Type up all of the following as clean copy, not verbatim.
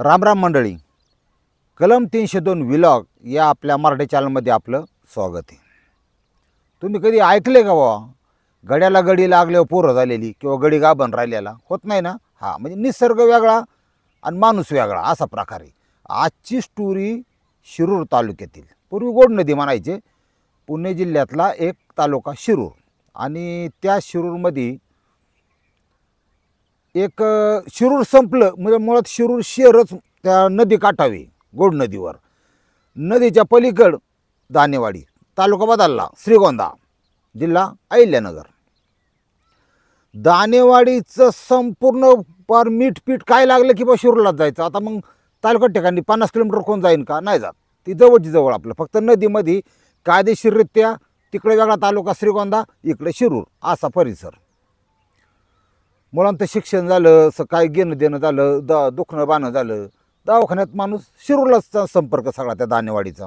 राम राम मंडळी, कलम 302 व्लॉग या आपल्या मराठी चॅनलमध्ये आपलं स्वागत आहे. तुम्ही कधी ऐकले का बाबा गड्याला गडी लागल्यावर पोरं झालेली किंवा गडी गाभण राहिलेला होत नाही ना? हां, म्हणजे निसर्ग वेगळा आणि माणूस वेगळा असा प्रकार आहे. आजची स्टोरी शिरूर तालुक्यातील, पूर्वी गोड नदी म्हणायचे, पुणे जिल्ह्यातला एक तालुका शिरूर. आणि त्या शिरूरमध्ये एक शिरूर संपलं म्हणजे मुळात शिरूर शहरच त्या नदी काठावी गोड नदीवर. नदीच्या पलीकड दानेवाडी, तालुका बदलला श्रीगोंदा, जिल्हा अहिल्यानगर. दानेवाडीचं संपूर्ण पार मीठपीठ काय लागलं की बा शिरूरलाच जायचं. आता मग तालुका ठिकाणी 50 किलोमीटर कोण जाईन का? नाही जात. ती जवळची जवळ आपलं, फक्त नदीमध्ये कायदेशीररित्या तिकडे वेगळा तालुका श्रीगोंदा, इकडे शिरूर असा परिसर. मुलांचं शिक्षण झालं, काय घेणं देणं झालं, दुखणं बाणं झालं, दवाखान्यात माणूस शिरूरलाच संपर्क सगळा त्या दानेवाडीचा.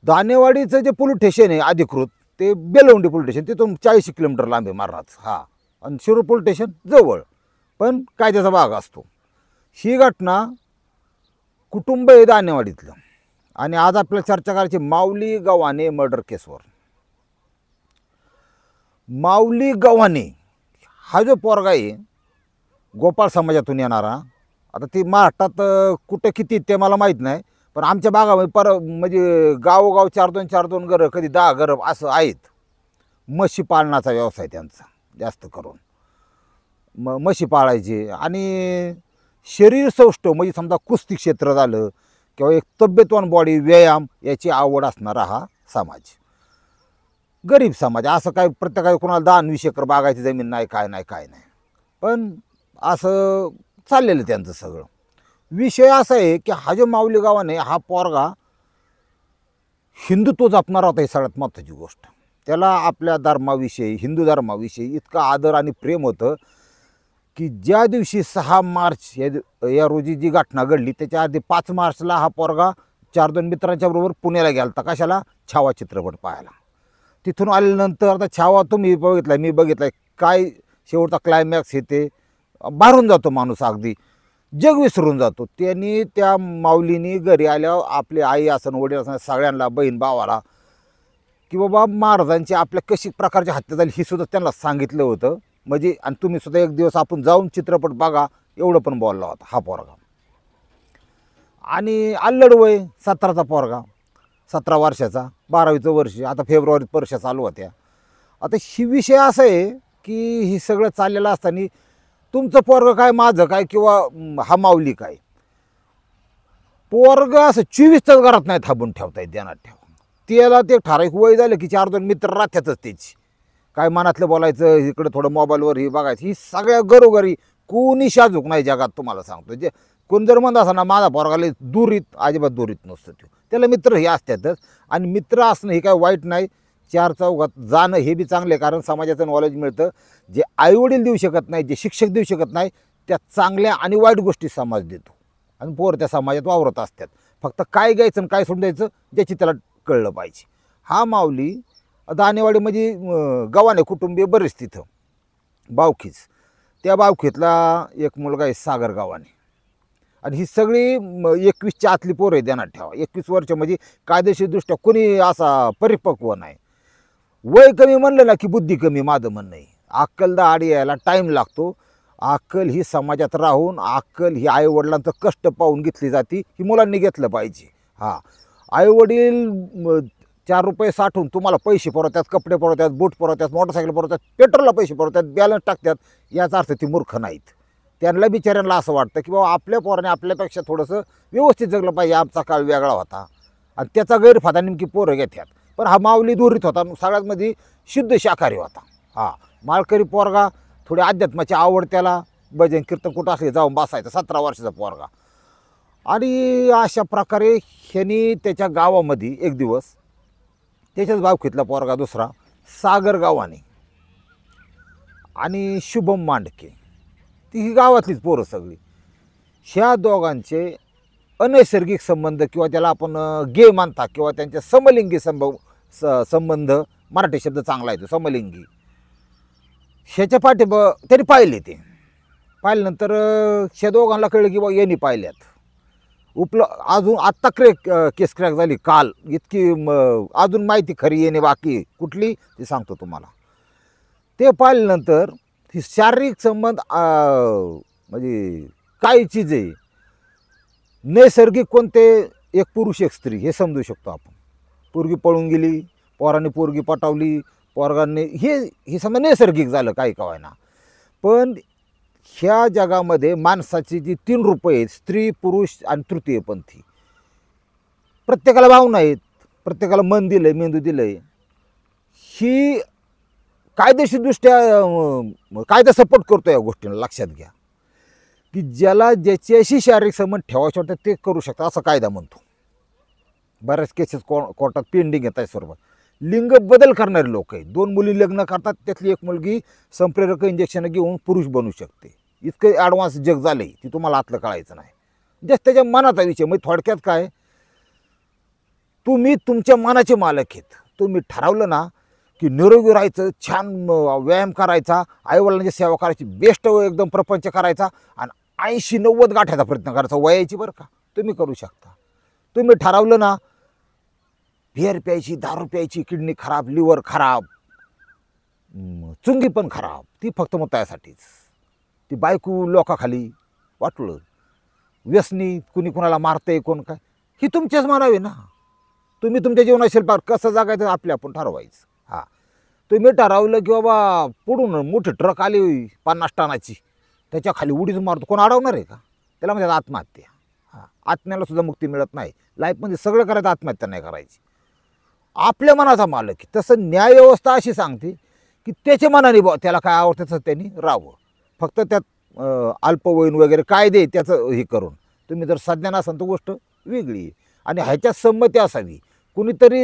दानेवाडीचं जे पोलीस स्टेशन आहे अधिकृत ते बेलवंडी पोलीस स्टेशन, तिथून 40 किलोमीटर लांब आहे महाराज. हा, आणि शिरूर पोलीस स्टेशन जवळ, पण कायद्याचा भाग असतो. ही घटना कुटुंब आहे दानेवाडीतलं. आणि आज आपल्याला चर्चा करायची माऊली गव्हाणे मर्डर केसवर. माऊली गव्हाणे हा जो पोरगा आहे गोपाळ समाजातून येणारा, आता ती महाराष्ट्रात कुठं किती ते मला माहीत नाही, पण आमच्या भागामध्ये म्हणजे गावोगाव 4-2 घरं, कधी 10 घरं असं आहेत. म्हशी पाळण्याचा व्यवसाय त्यांचा जास्त करून. म्हशी पाळायचे आणि शरीर सौष्ठव म्हणजे समजा कुस्ती क्षेत्र झालं किंवा एक तब्येतवान बॉडी, व्यायाम याची आवड असणारा हा समाज. गरीब समाज, असं काय प्रत्येकाला कोणाला 10-20 एकर बागायची जमीन नाही, काय नाही, पण असं चाललेलं त्यांचं सगळं. विषय असा आहे की हा जो माऊली गावाने हा पोरगा हिंदुत्व जपणारा होता. ही सगळ्यात महत्त्वाची गोष्ट. त्याला आपल्या धर्माविषयी, हिंदू धर्माविषयी इतका आदर आणि प्रेम होतं की ज्या दिवशी 6 मार्च या रोजी जी घटना घडली त्याच्या आधी 5 मार्चला हा पोरगा 4-2 मित्रांच्या बरोबर पुण्याला गेला. कशाला? छावा चित्रपट पाहायला. तिथून आल्यानंतर आता छावा तुम्ही बघितला, मी बघितला, काय शेवटचा क्लायमॅक्स येते, भारून जातो माणूस, अगदी जग विसरून जातो. त्यांनी त्या माऊलीनी घरी आल्यावर आपली आई असन, वडील असं, सगळ्यांना, बहीण भावाला की बाबा महाराजांची आपल्या कशी प्रकारची हत्या झाली ही सुद्धा त्यांना सांगितलं होतं. म्हणजे आणि तुम्ही सुद्धा एक दिवस आपण जाऊन चित्रपट बघा एवढं पण बोलला होता हा पोरगा. आणि अल्लड वय 17चा पोरगा, 17 वर्षाचा, 12वीचं वर्ष, आता फेब्रुवारीत परीक्षा चालू होत्या. आता ही विषय असा आहे की ही सगळं चाललेलं असताना तुमचं पोरगं काय, माझं काय, किंवा हा माऊली काय, पोरगं असं 24 तास घरात नाही थांबून ठेवता येत. ध्यानात ठेवा. त्याला ते ठराविक वय झालं की 4-2 मित्र राहत्यातच त्याची. काय मनातलं बोलायचं, इकडं थोडं मोबाईलवर ही बघायचं, ही सगळ्या घरोघरी कोणी शाजूक नाही जगात, तुम्हाला सांगतो. जे कोण जर म्हणत असा ना माझा पोरगाला दुरीत, अजिबात दुरीत नसतं तो. त्याला मित्र हे असतातच. आणि मित्र असणं हे काय वाईट नाही. 4 चौघात जाणं हे बी चांगले, कारण समाजाचं नॉलेज मिळतं. जे आईवडील देऊ शकत नाही, जे शिक्षक देऊ शकत नाही, त्या चांगल्या आणि वाईट गोष्टी समाज देतो. आणि पोरं त्या समाजात वावरत असतात. फक्त काय घ्यायचं आणि काय सोडून द्यायचं ज्याची त्याला कळलं पाहिजे. हा माऊली दानेवाडी म्हणजे गव्हाणे कुटुंबीय बरेच तिथं बावखीच. त्या बावखीतला एक मुलगा आहे सागर गव्हाणे. आणि ही सगळी 21च्या आतली पोरं आहे. ध्यानात ठेवा. 21 वर्ष म्हणजे कायदेशीरदृष्ट्या कोणी असा परिपक्व नाही. वय कमी म्हणलं ना की बुद्धी कमी, माझं म्हणणं आहे. अक्कलदा आडी यायला टाईम लागतो. अक्कल ही समाजात राहून, अक्कल ही आईवडिलांचं कष्ट पाहून घेतली जाते. ही मुलांनी घेतलं पाहिजे. हां, आईवडील 4 रुपये साठवून तुम्हाला पैसे पुरवतात, कपडे पुरवतात, बूट पुरवतात, मोटरसायकल पुरवतात, पेट्रोलला पैसे पुरवतात, बॅलन्स टाकतात, याचा अर्थ ती मूर्ख नाहीत. त्यांना बिचाऱ्यांना असं वाटतं की बाबा आपल्या पोराने आपल्यापेक्षा थोडंसं व्यवस्थित जगलं पाहिजे, आमचा काळ वेगळा होता, आणि त्याचा गैरफायदा नेमकी पोरं घेतात. पण हा माऊली दुरीत होता, सगळ्यात मध्ये शुद्ध शाकाहारी होता. हा, माळकरी पोरगा, थोडी अध्यात्माची आवड त्याला, भजन कीर्तन कुठं असले जाऊन बसायचं, 17 वर्षाचा पोरगा. आणि अशा प्रकारे ह्यांनी त्याच्या गावामध्ये एक दिवस त्याच्याच बावखीतला पोरगा दुसरा सागर गव्हाणे आणि शुभम मांडके, ती ही गावातलीच पोरं सगळी, ह्या दोघांचे अनैसर्गिक संबंध किंवा त्याला आपण गे मानता किंवा त्यांचे समलिंगी संबंध, मराठी शब्द चांगला आहे तो समलिंगी, ह्याच्या त्यांनी पाहिल्यानंतर ह्या दोघांना कळलं की बा यांनी पाहिल्यात अजून आत्ता केस क्रॅक झाली काल इतकी अजून माहिती खरी येणे बाकी कुठली ते सांगतो तुम्हाला. ते पाहिल्यानंतर ही शारीरिक संबंध म्हणजे काय चीज आहे नैसर्गिक कोणते एक पुरुष एक स्त्री हे समजू शकतो आपण. पोरगी पळून गेली, पोराने पोरगी पटावली, पोरगांनी हे समजा नैसर्गिक झालं काही कवायना. पण ह्या जगामध्ये माणसाची जी 3 रूपं आहेत स्त्री पुरुष आणि तृतीयपंथी प्रत्येकाला भावना आहेत, प्रत्येकाला मन दिलं आहे, मेंदू दिलं आहे. ही कायदेशीरदृष्ट्या कायदा सपोर्ट करतो या गोष्टीला. लक्षात घ्या की ज्याला ज्याच्याशी शारीरिक संबंध ठेवायचे वाटतं ते करू शकतात असं कायदा म्हणतो. बऱ्याच केसेस कोर्टात पेंडिंग येत आहे सर्व. लिंग बदल करणारे लोक आहेत. 2 मुली लग्न करतात त्यातली एक मुलगी संप्रेरक इंजेक्शन घेऊन पुरुष बनू शकते. इतकं ॲडव्हान्स जग झालं आहे ती तुम्हाला आतलं कळायचं नाही. जस्ट त्याच्या मनाचा विषय. मग थोडक्यात काय तुम्ही तुमच्या मनाचे मालक आहेत. तुम्ही ठरवलं ना की निरोगी राहायचं, छान व्यायाम करायचा, आईवडिलांची सेवा करायची, बेस्ट एकदम प्रपंच करायचा आणि 80-90 गाठायचा प्रयत्न करायचा वयाची बरं का तुम्ही करू शकता. तुम्ही ठरवलं ना बिअर प्यायची, दारू प्यायची, किडनी खराब, लिव्हर खराब, चुंगी पण खराब, ती फक्त मग त्यासाठीच. ती बायको लोकाखाली वाटलं, व्यसनी, कुणी कुणाला मारते, कोण काय, ही तुमच्याच म्हणावे ना. तुम्ही तुमच्या जीवनाशील पार कसं जगायचं आपले आपण ठरवायचं. हां, तुम्ही ठरवलं की बाबा पुढून मोठी ट्रक आली 50 टनाची त्याच्या खाली उडीच मारतो, कोण अडवणार आहे का? त्याला म्हणजे आत्महत्या. हां, आत्म्याला सुद्धा मुक्ती मिळत नाही. लाईफमध्ये सगळं करायचं, आत्महत्या नाही करायची. आपल्या मनाचा मालक आहे. तसं न्यायव्यवस्था अशी सांगते की त्याच्या मनाने त्याला काय आवडतं तसं त्यांनी राहावं. फक्त त्यात अल्पवयीन वगैरे कायदे त्याचं हे करून तुम्ही जर सज्ञान असाल तर गोष्ट वेगळी आहे. आणि ह्याच्यात संमती असावी. कुणीतरी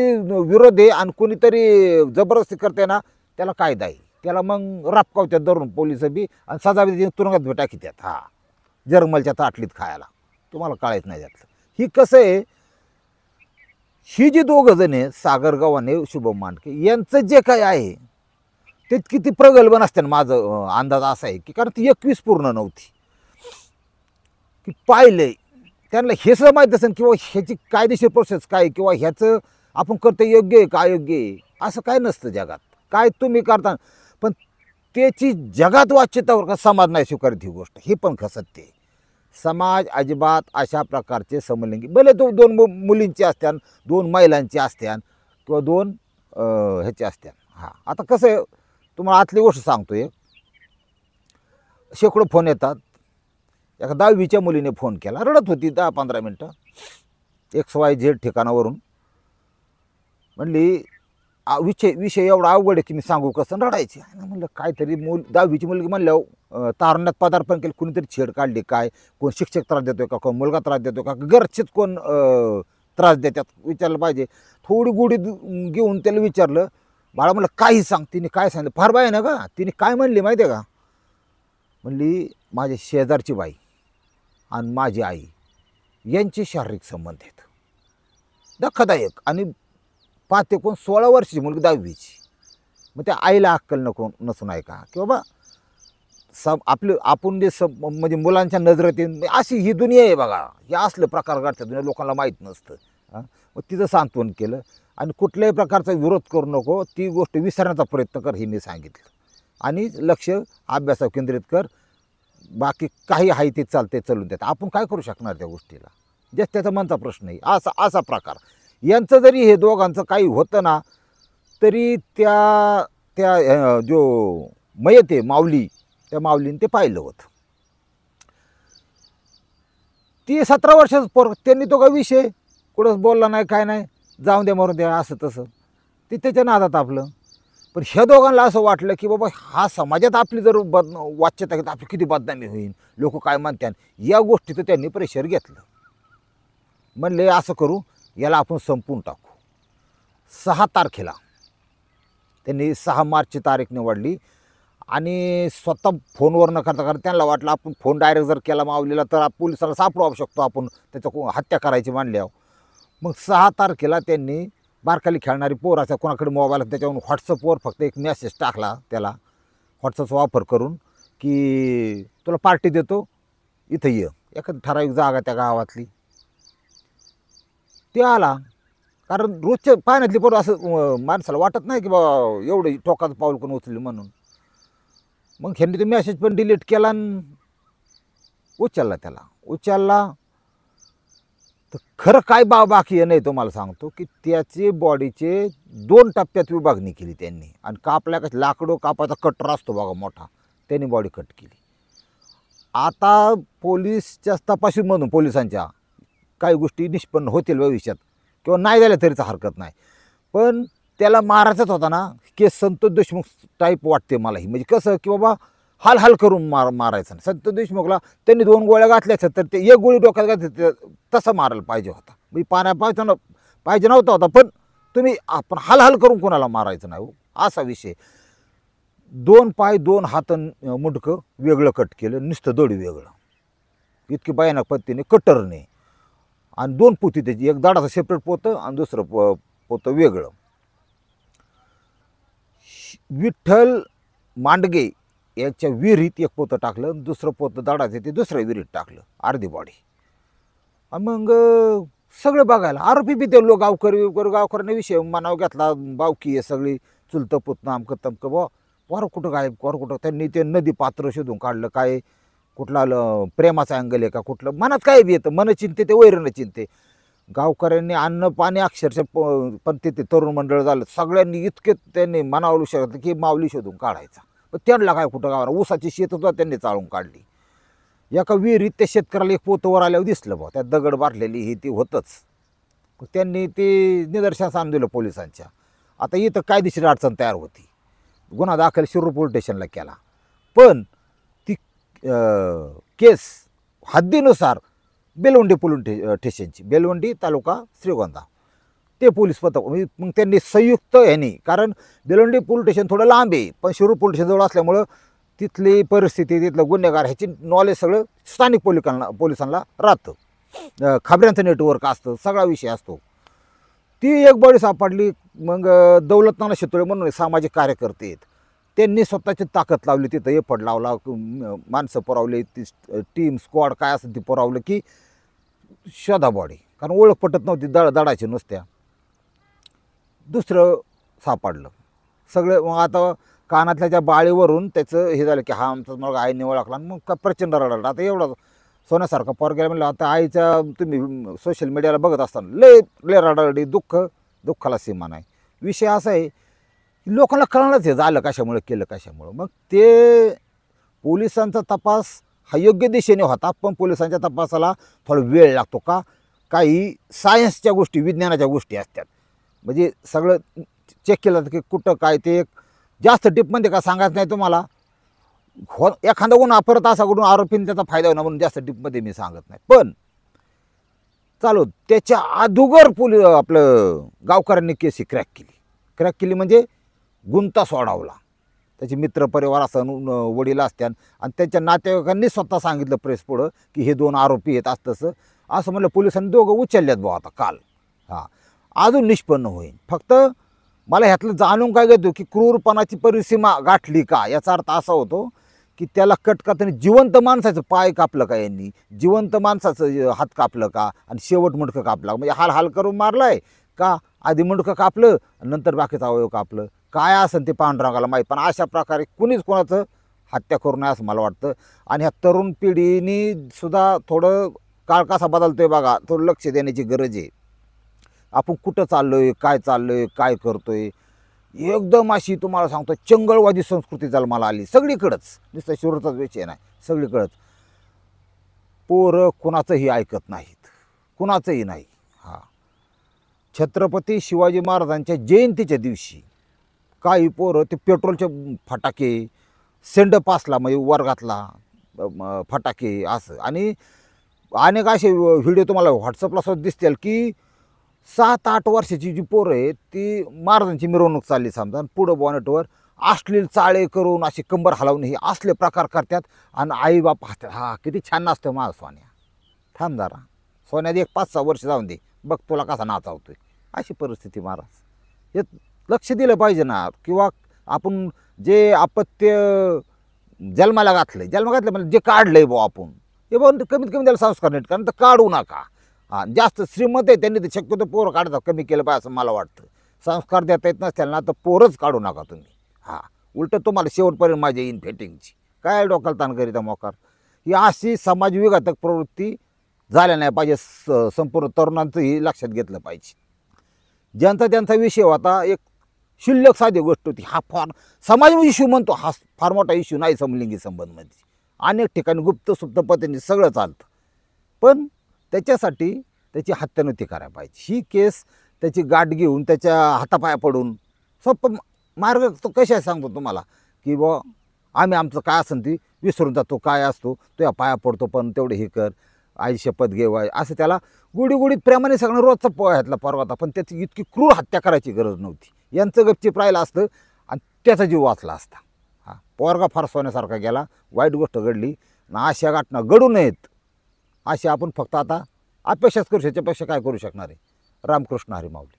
विरोध आहे आणि कुणीतरी जबरदस्ती करते ना त्याला कायदा आहे. त्याला मग रापकावत्यात धरून पोलिस बी आणि सजा बी तुरुंगात टाकीत्यात. हां, जर्मलच्या ताटलीत खायला. तुम्हाला कळायचं नाही त्यातलं. ही कसं आहे, ही जी दोघं जण आहे सागर गव्हाणे, शुभम मांडके यांचं जे काय आहे ते किती प्रगल्भन असते. माझं अंदाज असा आहे की कारण ती 21 पूर्ण नव्हती की पाहिलंय त्यांना हे सगळं माहीत असेल किंवा ह्याची कायदेशीर प्रोसेस काय किंवा ह्याचं आपण करतो योग्य आहे का अयोग्य आहे असं काय नसतं जगात. काय तुम्ही करता पण त्याची जगात वाच्यतावर का समाज नाही स्वीकारत ही गोष्ट. ही पण सत्य आहे. समाज अजिबात अशा प्रकारचे समलिंगी भले तो 2 मुलींचे असत्यान, 2 महिलांचे असत्यान किंवा 2 ह्याचे असत्यान. हां, आता कसं आहे तुम्हाला आतली गोष्ट सांगतो. एक शेकडो फोन येतात. एका 10वीच्या मुलीने फोन केला, रडत होती 10-15 मिनटं XYZ ठिकाणावरून. म्हणली विषय एवढा अवघड आहे की मी सांगू कसं, रडायची. म्हणलं काहीतरी 10वीची मुलगी म्हणल्यावर तारुण्यात पदार्पण केलं, कुणीतरी छेड काढली काय, कोण शिक्षक त्रास देतोय का, कोण मुलगा त्रास देतो का, घरचेच कोण त्रास देतात विचारलं पाहिजे. थोडी गोडी घेऊन त्याला विचारलं, बाळा म्हणलं काही सांग. तिने काय सांगितलं फार बाई ना का. तिने काय म्हणली माहिती आहे का, म्हणली माझ्या शेजारची बाई आणि माझी आई यांचे शारीरिक संबंध आहेत. धक्कादायक. आणि पाहते कोण 16 वर्षाची मुलगी 10वीची. मग त्या आईला अक्कल नसून आहे का की बाबा आपलं आपण जे म्हणजे मुलांच्या नजरेत अशी ही दुनिया आहे बघा. हे असलं प्रकार घडतात दुनिया लोकांना माहीत नसतं. मग तिचं सांत्वन केलं आणि कुठल्याही प्रकारचा विरोध करू नको, ती गोष्ट विसरण्याचा प्रयत्न कर हे मी सांगितलं. आणि लक्ष अभ्यासावर केंद्रित कर. बाकी काही आहे ते चालते चालून देतात. आपण काय करू शकणार त्या गोष्टीला. जस्ट त्याचा मनचा प्रश्न आहे. असा प्रकार यांचं जरी हे दोघांचं काही होतं ना तरी त्या जो मयत आहे माऊली त्या माऊलीने ते पाहिलं होतं. ती 17 वर्षाचं पोर. त्यांनी तो काय विषय कुठंच बोलला नाही काय नाही, जाऊन द्या मरून द्या असं तसं ते त्याच्या नादात आपलं. पण ह्या दोघांना असं वाटलं की बाबा हा समाजात आपली जर वाच्यता घेत आपली किती बदनामी होईल, लोक काय म्हणतात, या गोष्टीचं त्यांनी प्रेशर घेतलं. म्हणले असं करू, याला आपण संपवून टाकू. 6 तारखेला त्यांनी 6 मार्चची तारीख निवडली आणि स्वतः फोनवर न करता कारण त्यांना वाटलं आपण फोन डायरेक्ट जर केला मावलीला तर पोलिसाला सापडू शकतो आपण, त्याचं हत्या करायची मानल्यावर. मग 6 तारखेला त्यांनी बारकाली खेळणारी पोर असा कोणाकडे मोबाईल त्याच्यावरून व्हॉट्सअपवर फक्त एक मेसेज टाकला त्याला व्हॉट्सअपचा वापर करून की तुला पार्टी देतो, इथं ये. एखादी ठराविक जागा त्या गावातली. ते आला. कारण रोजच्या पाण्यातली पोरं असं माणसाला वाटत नाही की बा एवढं टोकाचं पाऊल कोण उचललं म्हणून. मग ह्यांनी तो मेसेज पण डिलीट केला आणि उचलला त्याला. उचलला तर खरं काय बाकी आहे नाही तुम्हाला सांगतो की त्याचे बॉडीचे 2 टप्प्यात विभागणी केली त्यांनी. आणि कापल्या कसं लाकडं कापायचा कटर असतो बघा मोठा, त्यांनी बॉडी कट केली. आता पोलिसच्या तपासणीमधून पोलिसांच्या काही गोष्टी निष्पन्न होतील भविष्यात किंवा नाही झाल्या तरीच हरकत नाही. पण त्याला मारायचाच होता ना, केस संतोष देशमुख टाईप वाटते मला ही. म्हणजे कसं की बाबा हाल करून मारायचं नाही. संतोष देशमुखला त्यांनी 2 गोळ्या घातल्या असत्या तर ते 1 गोळी डोक्यात घातली तसं मारायला पाहिजे होता. म्हणजे पाहिजे नव्हता होता. पण तुम्ही आपण हाल करून कोणाला मारायचं नाही हो, असा विषय. 2 पाय 2 हात मुंडकं वेगळं कट केलं, नुसतं दोडी वेगळं, इतकी भयानक पद्धतीने कटरने. आणि 2 पोती त्याची, एक दाडाचं सेपरेट पोतं आणि दुसरं पोतं वेगळं. विठ्ठल मांडगे याच्या विहिरीत एक पोतं टाकलं, दुसरं पोतं दाडाचं ते दुसऱ्या विहिरीत टाकलं, अर्धी बॉडी. आणि मग सगळं बघायला आरोपी बी ते गावकऱ्याने विषय मनाव घेतला. बावकी आहे सगळी, चुलतं पुतणं अमकं तमकं. पोरं कुठं गायब, पोरं कुठं. त्यांनी ते नदी पात्र शोधून काढलं. काय कुठला प्रेमाचा अँगल आहे का कुठलं, मनात काय बी येतं. मन चिंते ते वैरण चिंते. गावकऱ्यांनी अन्न पाणी अक्षरशः पण ते तरुण मंडळ झालं सगळ्यांनी इतके त्यांनी मनावलू शकत की माऊली शोधून काढायचा. पण त्यांना काय कुठं गावाला ऊसाची शेत होतं त्यांनी चाळून काढली. एका विहिरीत त्या शेतकऱ्याला एक पोतवर आल्यावर दिसलं बा, त्यात दगड बारलेली ही ती होतच. त्यांनी ते निदर्शनास आणून दिलं पोलिसांच्या. आता इथं कायदेशीर अडचण तयार होती. गुन्हा दाखल शिरूर पोलीस स्टेशनला केला. पण ती केस हद्दीनुसार बेलवंडी पोलीस स्टेशनची, बेलवंडी तालुका श्रीगोंदा, ते पोलीस पथक. मग त्यांनी संयुक्त ह्यांनी, कारण बेलवंडी पोलीस स्टेशन थोडं लांब आहे पण शिरूर पोलीस स्टेशन जवळ असल्यामुळं तिथली परिस्थिती, तिथलं गुन्हेगार ह्याची नॉलेज सगळं स्थानिक पोलिसांना राहतं. खबऱ्यांचं नेटवर्क असतं, सगळा विषय असतो. ती एक बॉडी सापडली. मग दौलतनाना शितोळे म्हणून सामाजिक कार्यकर्ते आहेत, त्यांनी स्वतःची ताकद लावली, तिथं एफर्ट लावला, माणसं पुरवली, ती टीम स्क्वॉड काय असेल ती पुरवलं की शोधा बॉडी. कारण ओळख पटत नव्हती, दडाची नुसत्या. दुसरं सापडलं सगळं. मग आता कानातल्या त्या बाळीवरून त्याचं हे झालं की हा आमचा मग आईने ओळखला. मग का प्रचंड रडला. आता एवढा सोन्यासारखा पोर गेला म्हणलं. आता आईच्या तुम्ही सोशल मीडियाला बघत असताना लय रडारडी, दुःखाला सीमा नाही. विषय असा आहे की लोकांना कळणंच हे झालं कशामुळे, केलं कशामुळं. मग ते पोलिसांचा तपास हा योग्य दिशेने होता, पण पोलिसांच्या तपासाला थोडा वेळ लागतो. का काही सायन्सच्या गोष्टी, विज्ञानाच्या गोष्टी असतात. म्हणजे सगळं चेक केलं जातं की कुठं काय. ते जास्त टिपमध्ये का सांगायचं नाही तुम्हाला. एखादा गुन्हा परत असा करून आरोपीने त्याचा फायदा होणार म्हणून जास्त टिपमध्ये मी सांगत नाही. पण चालू त्याच्या अगोदर आपलं गावकऱ्यांनी केस ही क्रॅक केली म्हणजे गुंता सोडवला. त्याचे मित्रपरिवार असं वडील असत्यान आणि त्यांच्या नातेवाईकांनी स्वतः सांगितलं प्रेस पुढं की हे 2 आरोपी आहेत असं म्हणलं. पोलिसांनी दोघं उचलल्यात भाऊ आता काल. हां, अजून निष्पन्न होईल. फक्त मला ह्यातलं जाणून काय घेतो की क्रूरपणाची परिसीमा गाठली का, याचा अर्थ असा होतो की त्याला कटकातने जिवंत माणसाचं पाय कापलं का, यांनी जिवंत माणसाचं हात कापलं का आणि शेवट मुंडकं कापलं. म्हणजे हाल करून मारलाय का, आधी मुंडकं कापलं नंतर बाकीचं अवयव कापलं, काय असेल ते पांडुरंगाला माहीत. पण अशा प्रकारे कुणीच कोणाचं हत्या करू नये असं मला वाटतं. आणि ह्या तरुण पिढीनी सुद्धा थोडं काळ कसा बदलतोय बघा, थोडं लक्ष देण्याची गरज आहे. आपण कुठं चाललोय, काय करतोय. एकदम अशी तुम्हाला सांगतो चंगळवादी संस्कृती जन्माला आली सगळीकडंच. नुसतं शिरूरचाच विषय नाही, सगळीकडंच. पोरं कुणाचंही ऐकत नाहीत, कुणाचंही नाही. हां, छत्रपती शिवाजी महाराजांच्या जयंतीच्या दिवशी काही पोरं ते पेट्रोलचे फटाके, सेंडपासला म्हणजे वर्गातला फटाके असं. आणि अनेक असे व्हिडिओ तुम्हाला व्हॉट्सअपला सुद्धा दिसतील की 7-8 वर्षाची जी पोरं आहेत ती महाराजांची मिरवणूक चालली समजा आणि पुढं बॉनेटवर अश्लील चाळे करून असे कंबर हलवून हे असले प्रकार करतात. आणि आईबाप हसतात. हा किती छान नाचतं माझा सोन्या, थांब जरा सोन्यात 1-5-6 वर्ष जाऊन दे, बघ तुला कसा नाचावतोय. अशी परिस्थिती महाराज. हे लक्ष दिलं पाहिजे ना. किंवा आपण जे अपत्य जन्माला घातलं म्हणजे जे काढलंय बुवा आपण हे बुवा कमीत कमी त्याला संस्कार नीट कारण तर काढू नका. हां जास्त श्रीमंत आहे त्यांनी तर शक्यतो पोरं काढता कमी केलं पाहिजे असं मला वाटतं. संस्कार देता येत नसतील ना तर पोरंच काढू नका तुम्ही. हां उलटं तुम्हाला शेवटपर्यंत माझ्या येईन फेटिंगची काय डोक्याला ताण करीता मोकार. ही अशी समाजविघातक प्रवृत्ती झाल्या नाही पाहिजे. संपूर्ण तरुणांचं ही लक्षात घेतलं पाहिजे. ज्यांचा विषय होता एक शिल्लक साधी गोष्ट होती. हा फार समाज इश्यू म्हणतो हा फार मोठा इश्यू नाही समलिंगी संबंधमध्ये. अनेक ठिकाणी गुप्त सुप्त पद्धतीने सगळं चालतं पण त्याच्यासाठी त्याची हत्या नव्हती करायला पाहिजे. ही केस त्याची गाठ घेऊन त्याच्या हातापाया पडून सोपं मार्ग तो कशा सांगतो तुम्हाला की बुवा आम्ही आमचं काय असेल ती विसरून जातो काय असतो तो या पाया पडतो पण तेवढे हे कर आई शपथ घेवाय असं त्याला गुढीगुढीत प्रेमाने सगळं रोजचा पोह्यातला पर्व होता. पण त्याची इतकी क्रूर हत्या करायची गरज नव्हती. यांचं गपचीप राहिलं असतं आणि त्याचा जीव वाचला असता. हा पोरगा फार सोन्यासारखा गेला वाईट गोष्ट घडली ना अशा घटना घडू नयेत अशी आपण फक्त आता अपेक्षाच करू त्याच्यापेक्षा काय करू शकणार आहे. रामकृष्ण हरी माऊली.